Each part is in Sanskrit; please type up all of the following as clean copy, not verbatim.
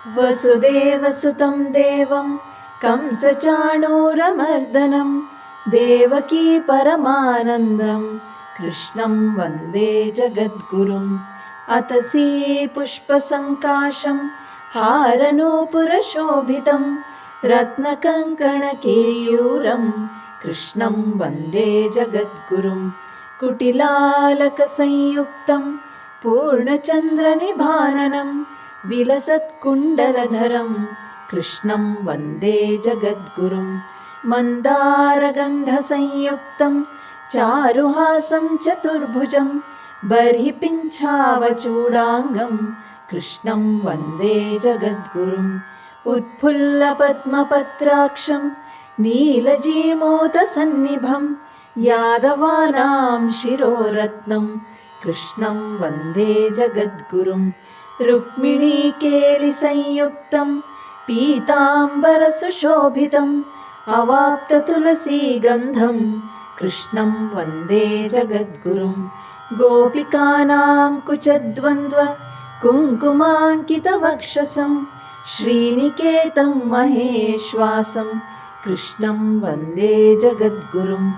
वसुदेवसुतं देवं कंसचाणूरमर्दनं देवकी परमानन्दं कृष्णं वन्दे जगद्गुरुम्। अतसी पुष्पसङ्काशं हारनूपुरशोभितं रत्नकङ्कणकेयूरं कृष्णं वन्दे जगद्गुरुम्। कुटिलालकसंयुक्तं पूर्णचन्द्रनिभाननं विलसत्कुण्डलधरं कृष्णं वन्दे जगद्गुरुम्। मन्दारगन्धसंयुक्तं चारुहासं चतुर्भुजं बर्हिपिञ्छावचूडाङ्गं कृष्णं वन्दे जगद्गुरुम्। उत्फुल्लपद्मपत्राक्षं नीलजीमूतसन्निभं यादवानां शिरोरत्नं कृष्णं वन्दे जगद्गुरुम्। रुक्मिणीकेलिसंयुक्तं पीताम्बरसुशोभितम् अवाप्ततुलसीगन्धं कृष्णं वन्दे जगद्गुरुम्। गोपिकानां कुचद्वन्द्व कुङ्कुमाङ्कितवक्षसं श्रीनिकेतं महेश्वासं कृष्णं वन्दे जगद्गुरुम्।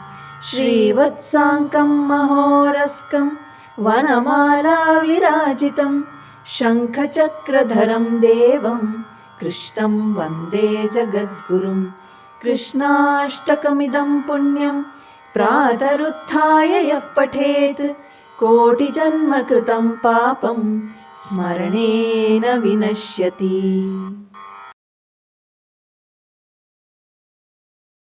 श्रीवत्साङ्कं महोरस्कं वनमालाविराजितं शङ्खचक्रधरं देवं कृष्णं वन्दे जगद्गुरुम्। कृष्णाष्टकमिदं पुण्यं प्रातरुत्थाय यः पठेत् कोटिजन्मकृतं पापं स्मरणेन विनश्यति।